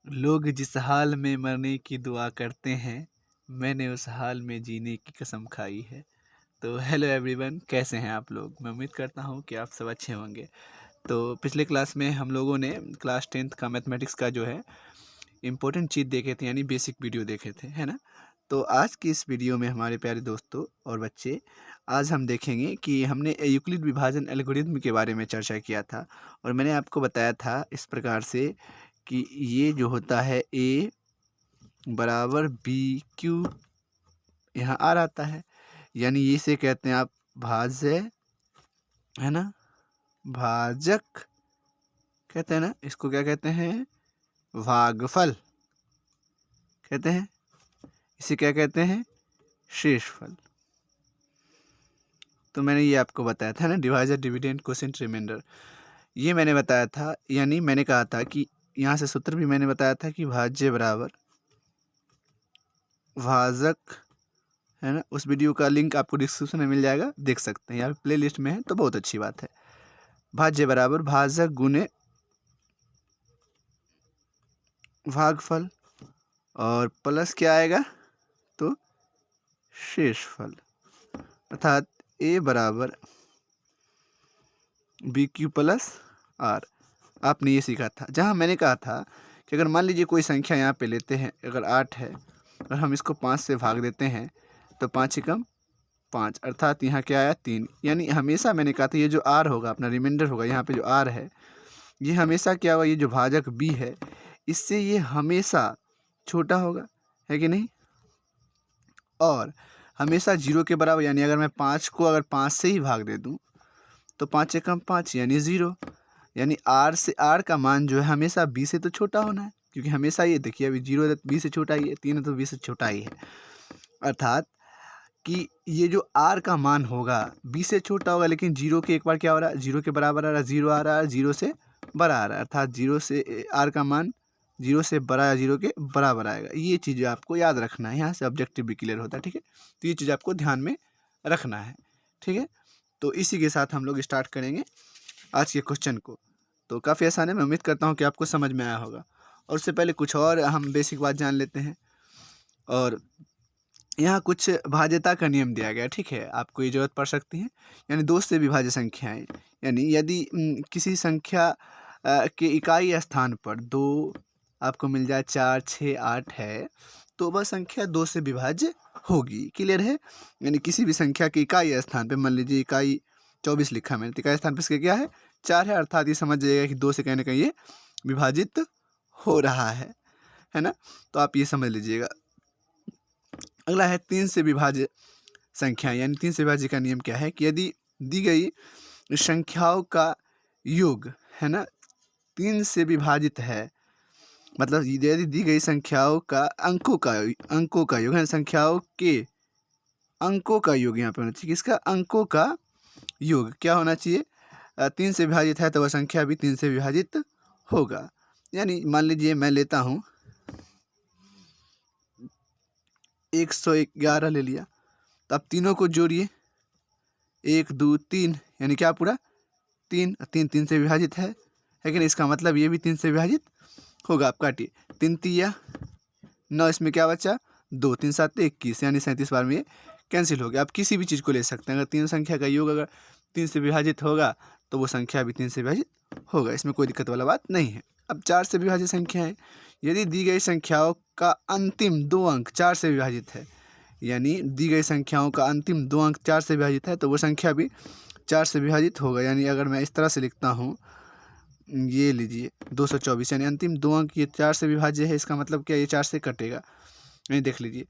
लोग जिस हाल में मरने की दुआ करते हैं, मैंने उस हाल में जीने की कसम खाई है। तो हेलो एवरीवन, कैसे हैं आप लोग? मैं उम्मीद करता हूँ कि आप सब अच्छे होंगे। तो पिछले क्लास में हम लोगों ने क्लास 10th का मैथमेटिक्स का जो है इम्पोर्टेंट चीज़ देखे थे, यानी बेसिक वीडियो देखे थे, है ना? तो आज की इस वीडियो में हमारे प्यारे दोस्तों और बच्चे, आज हम देखेंगे कि हमने यूक्लिड विभाजन एल्गोरिथम के बारे में चर्चा किया था और मैंने आपको बताया था इस प्रकार से कि ये जो होता है ए बराबर बी क्यू यहाँ आर आता है, यानी ये से कहते हैं आप भाज्य, है ना? भाजक कहते हैं ना, इसको क्या कहते हैं? भागफल कहते हैं। इसे क्या कहते हैं? शेषफल। तो मैंने ये आपको बताया था ना, डिवाइजर, डिविडेंड, कोसेंट, रिमाइंडर, ये मैंने बताया था। यानी मैंने कहा था कि यहाँ से सूत्र भी मैंने बताया था कि भाज्य बराबर भाजक, है ना? उस वीडियो का लिंक आपको डिस्क्रिप्शन में मिल जाएगा, देख सकते हैं। यहाँ पे प्ले लिस्ट में है तो बहुत अच्छी बात है। भाज्य बराबर भाजक गुने भागफल और प्लस क्या आएगा? तो शेषफल, अर्थात ए बराबर बी क्यू प्लस आर। आपने ये सीखा था, जहाँ मैंने कहा था कि अगर मान लीजिए कोई संख्या यहाँ पे लेते हैं, अगर 8 है और हम इसको 5 से भाग देते हैं तो 5 एकम 5, अर्थात यहाँ क्या आया? 3। यानी हमेशा मैंने कहा था ये जो आर होगा अपना रिमाइंडर होगा, यहाँ पे जो आर है ये हमेशा क्या होगा? ये जो भाजक बी है इससे ये हमेशा छोटा होगा, है कि नहीं? और हमेशा 0 के बराबर, यानी अगर मैं 5 को अगर 5 से ही भाग दे दूँ तो 5 एकम 5 यानी 0। यानी आर से आर का मान जो है हमेशा बी से तो छोटा होना है, क्योंकि हमेशा ये देखिए अभी 0 है तो बी से छोटा ही है, 3 है तो बी से छोटा ही है। अर्थात कि ये जो आर का मान होगा बी से छोटा होगा, लेकिन 0 के एक बार क्या हो रहा है? 0 के बराबर आ रहा है, 0 आ रहा है, 0 से बड़ा आ रहा है, अर्थात 0 से आर का मान 0 से बड़ा या 0 के बराबर आएगा। ये चीज़ आपको याद रखना है, यहाँ से ऑब्जेक्टिव भी क्लियर होता है, ठीक है? तो ये चीज़ आपको ध्यान में रखना है, ठीक है? तो इसी के साथ हम लोग स्टार्ट करेंगे आज के क्वेश्चन को। तो काफ़ी आसान है, मैं उम्मीद करता हूँ कि आपको समझ में आया होगा। और उससे पहले कुछ और हम बेसिक बात जान लेते हैं। और यहाँ कुछ भाज्यता का नियम दिया गया है, ठीक है? आपको ये ज़रूरत पड़ सकती है। यानी 2 से विभाज्य संख्याएँ, यानी यदि किसी संख्या के इकाई स्थान पर 2 आपको मिल जाए, 4, 6, 8 है, तो वह संख्या 2 से विभाज्य होगी। क्लियर है? यानी किसी भी संख्या के इकाई स्थान पे, मान लीजिए इकाई 24 लिखा मैंने, तो इकाई स्थान पे इसका क्या है? 4 है, अर्थात ये समझ जाइएगा कि 2 से कहीं न कहीं ये विभाजित हो रहा है ना? तो आप ये समझ लीजिएगा। अगला है 3 से विभाज्य संख्या, यानी 3 से विभाज्य का नियम क्या है कि यदि दी गई संख्याओं का योग, है ना, 3 से विभाजित है, मतलब यदि दी गई संख्याओं का अंकों का योग है, संख्याओं के अंकों का योग यहाँ पे होना चाहिए। किसका? अंकों का योग क्या होना चाहिए? 3 से विभाजित है तो वह संख्या भी 3 से विभाजित होगा। यानी मान लीजिए मैं लेता हूँ 111 ले लिया, तो आप तीनों को जोड़िए, 1 2 3, यानी क्या पूरा 3, 3 से विभाजित है कि नहीं? इसका मतलब ये भी 3 से विभाजित होगा। आप काटिए, 3 तिया 9, इसमें क्या बचा? 2, 3 7 21, यानी 37 बार में ये कैंसिल हो गया। आप किसी भी चीज़ को ले सकते हैं, अगर तीन संख्या का योग अगर 3 से विभाजित होगा तो वो संख्या भी 3 से विभाजित होगा, इसमें कोई दिक्कत वाला बात नहीं है। अब 4 से विभाजित संख्या है, यदि दी गई संख्याओं का अंतिम 2 अंक 4 से विभाजित है, यानी दी गई संख्याओं का अंतिम 2 अंक 4 से विभाजित है तो वो संख्या भी 4 से विभाजित होगा। यानी अगर मैं इस तरह से लिखता हूँ, ये लीजिए 224, यानी अंतिम 2 अंक ये 4 से विभाज्य है, इसका मतलब क्या? ये 4 से कटेगा। नहीं, देख लीजिए,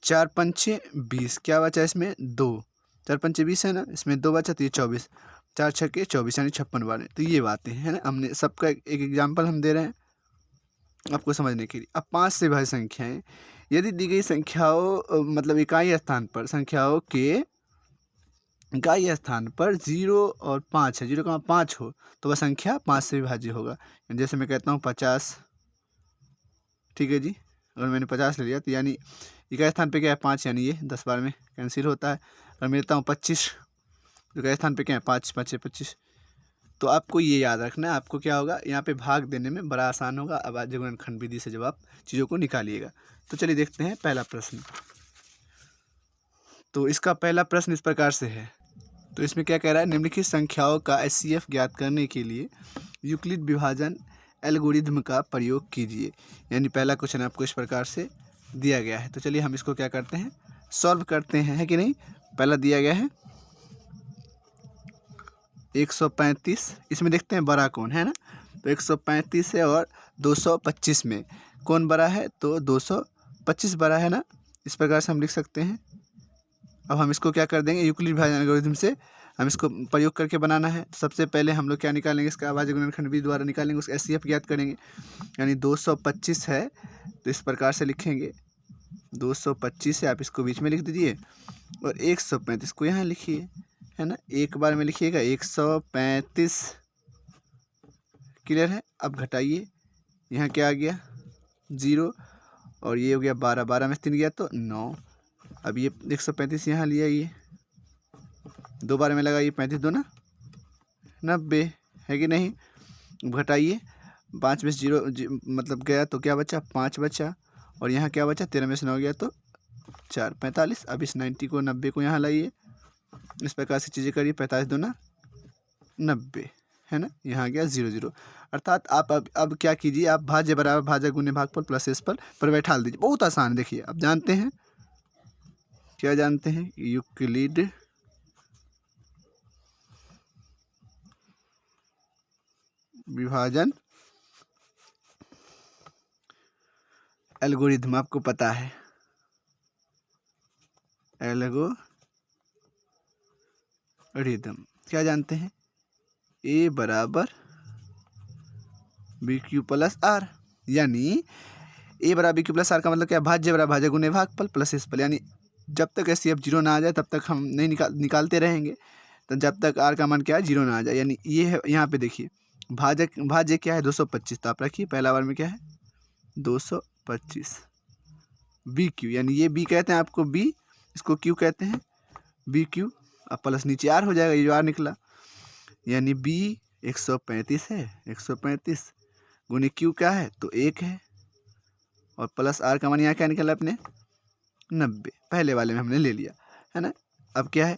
4 पंचे 20, क्या बचा इसमें? 2, 4 पंचे 20 है ना, इसमें 2 बचा तो ये 24, 4 छक्के 24, यानी 56 बार। तो ये बातें हैं ना, हमने सबका एक एग्जाम्पल हम दे रहे हैं आपको समझने के लिए। अब 5 से विभाज्य संख्याएं, यदि दी गई संख्याओं मतलब इकाई स्थान पर संख्याओं के इकाई स्थान पर 0 और 5 है, 0,5 हो तो वह संख्या 5 से विभाज्य होगा। जैसे मैं कहता हूँ 50, ठीक है जी, अगर मैंने 50 ले लिया तो यानी इकाई स्थान पे क्या है? 5, यानी ये 10 बार में कैंसिल होता है। अगर मैं लेता हूँ 25, तो इकाई स्थान पे क्या है? 5, 5 है 25, तो आपको ये याद रखना है, आपको क्या होगा यहाँ पे भाग देने में बड़ा आसान होगा अभाज्य गुणनखंड विधि से जब आप चीज़ों को निकालिएगा। तो चलिए देखते हैं पहला प्रश्न। तो इसका पहला प्रश्न इस प्रकार से है। तो इसमें क्या कह रहा है, निम्नलिखित संख्याओं का HCF ज्ञात करने के लिए यूक्लिड विभाजन एल्गोरिथ्म का प्रयोग कीजिए। यानी पहला क्वेश्चन आपको इस प्रकार से दिया गया है। तो चलिए हम इसको क्या करते हैं, सॉल्व करते हैं, है कि नहीं। पहला दिया गया है 135, इसमें देखते हैं बड़ा कौन है ना। तो 135 है और 225 में कौन बड़ा है, तो 225 बड़ा है ना। इस प्रकार से हम लिख सकते हैं। अब हम इसको क्या कर देंगे, यूक्लिड विभाजन एल्गोरिथ्म से हम इसको प्रयोग करके बनाना है। तो सबसे पहले हम लोग क्या निकालेंगे, इसका अभाज्य गुणनखंड विधि द्वारा निकालेंगे, उसका HCF ज्ञात करेंगे। यानी 225 है तो इस प्रकार से लिखेंगे, 225 है, आप इसको बीच में लिख दीजिए और 135 को यहाँ लिखिए, है ना। एक बार में लिखिएगा 135, क्लियर है। अब घटाइए, यहाँ क्या आ गया 0 और ये हो गया 12, 12 में 3 गया तो 9। अब ये 135 यहाँ लिया, ये 2 बार में लगाइए, 35 2 ना 90, है कि नहीं। घटाइए, 5 में 0 मतलब गया तो क्या बचा, 5 बचा और यहाँ क्या बचा, 13 में से 9 गया तो 4, 45। अब इस 90 को 90 को यहाँ लाइए, इस प्रकार से चीज़ें करिए, 45 2 ना 90, है ना। यहाँ आ गया 0 0। अर्थात आप अब क्या कीजिए, आप भाज्य बराबर भाजक गुने भागफल प्लस एस पर बैठा दीजिए। बहुत आसान है। देखिए अब जानते हैं, क्या जानते हैं, यूक्लिड विभाजन एल्गोरिथम, आपको पता है एल्गोरिथम। क्या जानते हैं, A बराबर BQ प्लस आर। यानी A बराबर BQ प्लस आर का मतलब क्या, भाज्य बराबर भाजक गुने भागफल प्लस एस पल। यानी जब तक HCF 0 ना आ जाए तब तक हम नहीं निकालते रहेंगे, तो जब तक R का मान क्या है 0 ना आ जाए। यानी ये है, यहाँ पे देखिए भाज्य क्या है 225, तो आप रखिए पहला बार में क्या है 225। BQ यानी ये B कहते हैं आपको, B इसको Q कहते हैं, BQ। अब प्लस नीचे R हो जाएगा, ये जो R निकला, यानी B 135 है, 135 गुने Q क्या है तो 1 है और प्लस R का मान यहाँ क्या निकला अपने 90, पहले वाले में हमने ले लिया, है ना। अब क्या है,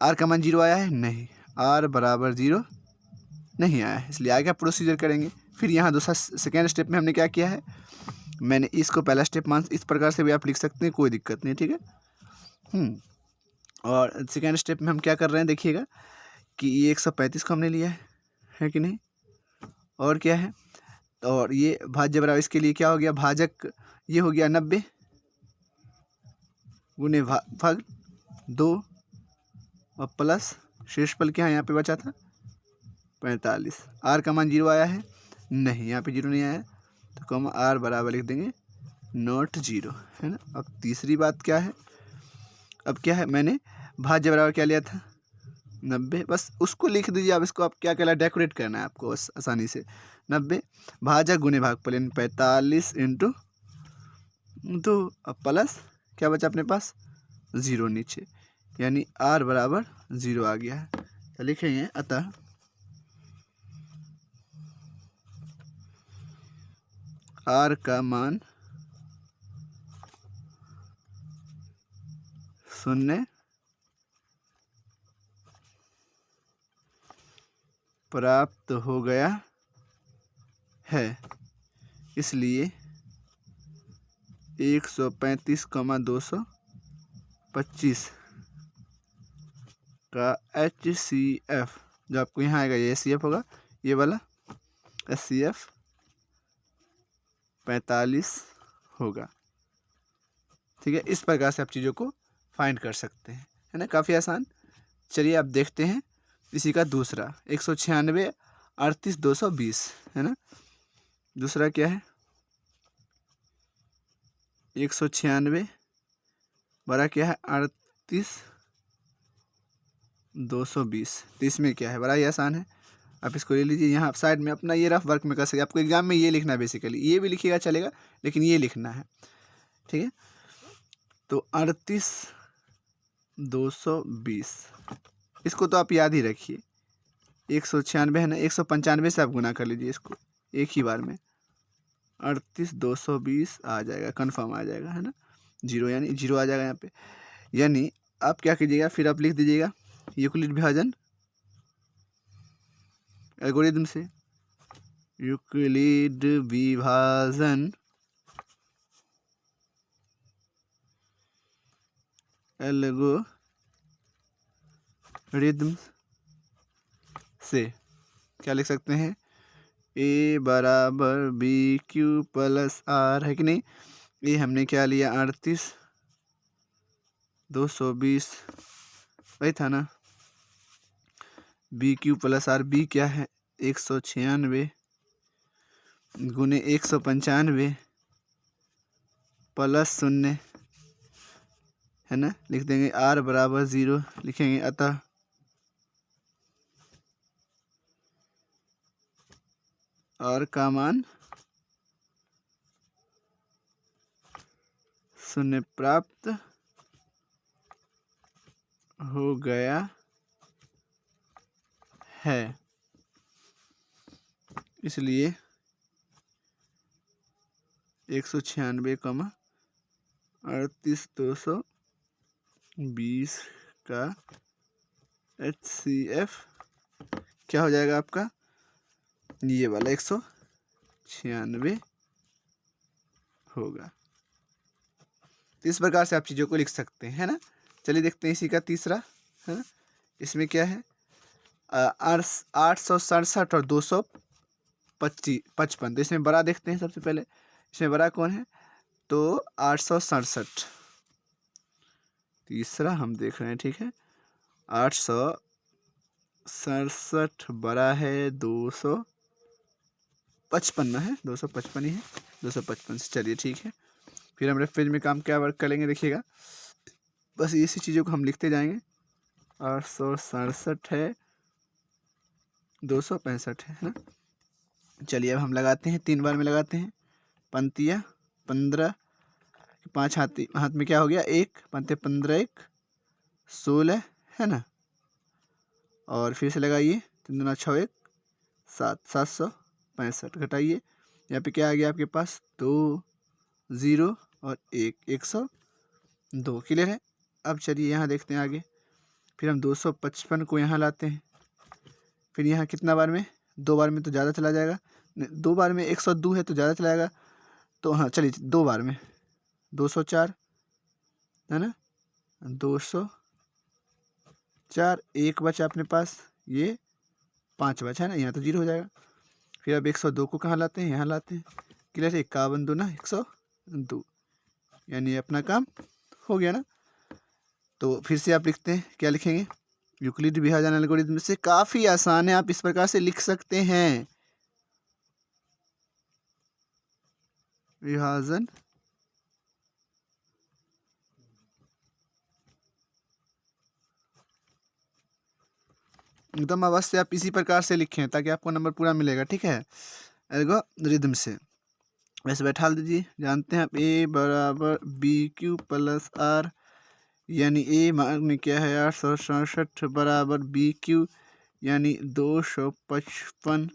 R का मान 0 आया है, नहीं, R बराबर 0 नहीं आया है, इसलिए आगे प्रोसीजर करेंगे। फिर यहाँ दूसरा सेकेंड स्टेप में हमने क्या किया है, मैंने इसको पहला स्टेप मान, इस प्रकार से भी आप लिख सकते हैं, कोई दिक्कत नहीं, ठीक है। और सेकेंड स्टेप में हम क्या कर रहे हैं, देखिएगा कि ये 135 को हमने लिया है कि नहीं, और क्या है, और ये भाज्य बराबर इसके लिए क्या हो गया, भाजक ये हो गया 90 गुने भाग 2 और प्लस शेष पल क्या है, यहाँ पे बचा था 45। R का मान 0 आया है, नहीं, यहाँ पे 0 नहीं आया, तो कॉमा R बराबर लिख देंगे नॉट 0, है ना। अब तीसरी बात क्या है, अब क्या है, मैंने भाज्य बराबर क्या लिया था 90, बस उसको लिख दीजिए। अब इसको आप क्या कहला, डेकोरेट करना है आपको बस आसानी से। 90 भाजक गुने भागफल यानी 45 इंटू 2, अब प्लस क्या बचा अपने पास 0 नीचे, यानी R बराबर 0 आ गया है। तो लिखेंगे अतः R का मान 0 प्राप्त हो गया है, इसलिए 135,225 का HCF जो आपको यहाँ आएगा ये HCF होगा, ये वाला HCF 45 होगा, ठीक है। इस प्रकार से आप चीज़ों को फाइंड कर सकते हैं, है ना, काफ़ी आसान। चलिए आप देखते हैं इसी का दूसरा 196 38 220, है ना। दूसरा क्या है 196 बड़ा क्या है 38 220, तो इसमें क्या है, बड़ा ही आसान है। आप इसको ले लीजिए, यहाँ साइड में अपना ये रफ वर्क में कर सकते, आपको एग्जाम में ये लिखना है, बेसिकली ये भी लिखिएगा चलेगा, लेकिन ये लिखना है, ठीक है। तो 38 220 इसको तो आप याद ही रखिए, 196 है ना, 195 से आप गुना कर लीजिए इसको एक ही बार में, 38,220 आ जाएगा, कन्फर्म आ जाएगा, है ना। जीरो यानी जीरो आ जाएगा यहाँ पे। यानी आप क्या कीजिएगा, फिर आप लिख दीजिएगा यूक्लिड विभाजन एल्गोरिथम से, यूक्लिड विभाजन एल्गोरिथम से क्या लिख सकते हैं, ए बराबर बी क्यू प्लस आर, है कि नहीं। ये हमने क्या लिया, 38,220 वही था ना। B Q plus R, B क्या है 196 गुने 195 प्लस 0, है ना। लिख देंगे आर बराबर 0 लिखेंगे, अतः आर का मान 0 प्राप्त हो गया है। इसलिए 196, 38,220 का HCF क्या हो जाएगा आपका, ये वाला 196 होगा। तो इस प्रकार से आप चीज़ों को लिख सकते हैं, है ना। चलिए देखते हैं इसी का तीसरा, है ना। इसमें क्या है, 867 और 255, तो इसमें बड़ा देखते हैं सबसे पहले। इसमें बड़ा कौन है, तो 867 तीसरा हम देख रहे हैं, ठीक है। 867 बड़ा है 255 है, 255 ही है, 255 से चलिए ठीक है। फिर हम रेफ पेज में काम क्या वर्क करेंगे देखिएगा, बस इसी चीज़ों को हम लिखते जाएंगे। 867 है, 265 है ना। चलिए अब हम लगाते हैं, 3 बार में लगाते हैं। पंक्तियाँ 15, 5 हाथ में क्या हो गया 1, पंक्ति 15 1 16, है ना। और फिर से लगाइए, 3 दूना 6 1 7, 765 घटाइए। यहाँ पे क्या आ गया आपके पास 2 0 और 1, 102, क्लियर है। अब चलिए यहाँ देखते हैं आगे। फिर हम 255 को यहाँ लाते हैं। फिर यहाँ कितना बार में, 2 बार में तो ज़्यादा चला जाएगा, 2 बार में 102 है तो ज़्यादा चला जाएगा, तो हाँ चलिए 2 बार में 204, है ना। 204, 1 बचा अपने पास, ये 5 बचा है ना, यहाँ तो 0 हो जाएगा। फिर अब 102 को कहाँ लाते हैं, यहाँ लाते हैं, क्लियर है। 51 दूना 102, यानी अपना काम हो गया ना। तो फिर से आप लिखते हैं, क्या लिखेंगे, यूक्लिड विभाजन एल्गोरिथम से काफ़ी आसान है, आप इस प्रकार से लिख सकते हैं। विभाजन एकदम अवश्य आप इसी प्रकार से लिखें ताकि आपको नंबर पूरा मिलेगा, ठीक है। एल्गोरिथम से वैसे बैठा दीजिए, जानते हैं आप ए बराबर बी क्यू प्लस आर, यानी ए मान क्या है 867 बराबर बी क्यू, यानी 255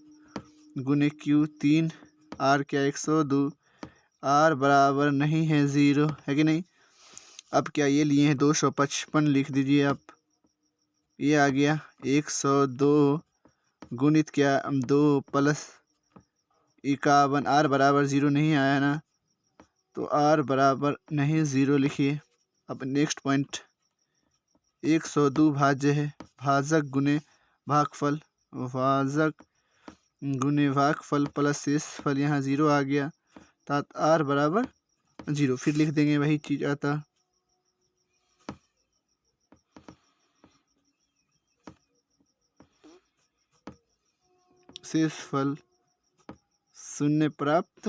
गुने क्यू 3, आर क्या 102, आर बराबर नहीं है 0, है कि नहीं। अब क्या ये लिए हैं 255 लिख दीजिए आप, ये आ गया 102 गुणित क्या 2 प्लस 51, आर बराबर 0 नहीं आया ना, तो आर बराबर नहीं 0 लिखिए। अब नेक्स्ट पॉइंट, 102 भाज्य है, भाजक गुने भागफल, भाजक गुने भागफल प्लस शेष फल, यहाँ 0 आ गया, तात आर बराबर 0। फिर लिख देंगे वही चीज़ आता, शेष फल 0 प्राप्त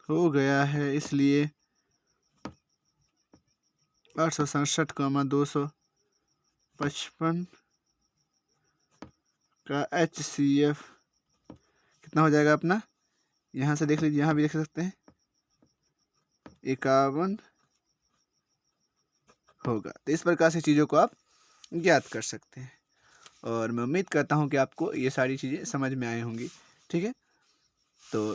हो गया है। इसलिए 867, 255 का HCF कितना हो जाएगा अपना, यहाँ से देख लीजिए, यहाँ भी देख सकते हैं 51 होगा। तो इस प्रकार से चीज़ों को आप ज्ञात कर सकते हैं और मैं उम्मीद करता हूँ कि आपको ये सारी चीज़ें समझ में आई होंगी। ठीक है, तो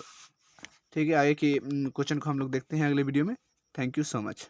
ठीक है, आगे के क्वेश्चन को हम लोग देखते हैं अगले वीडियो में। Thank you so much.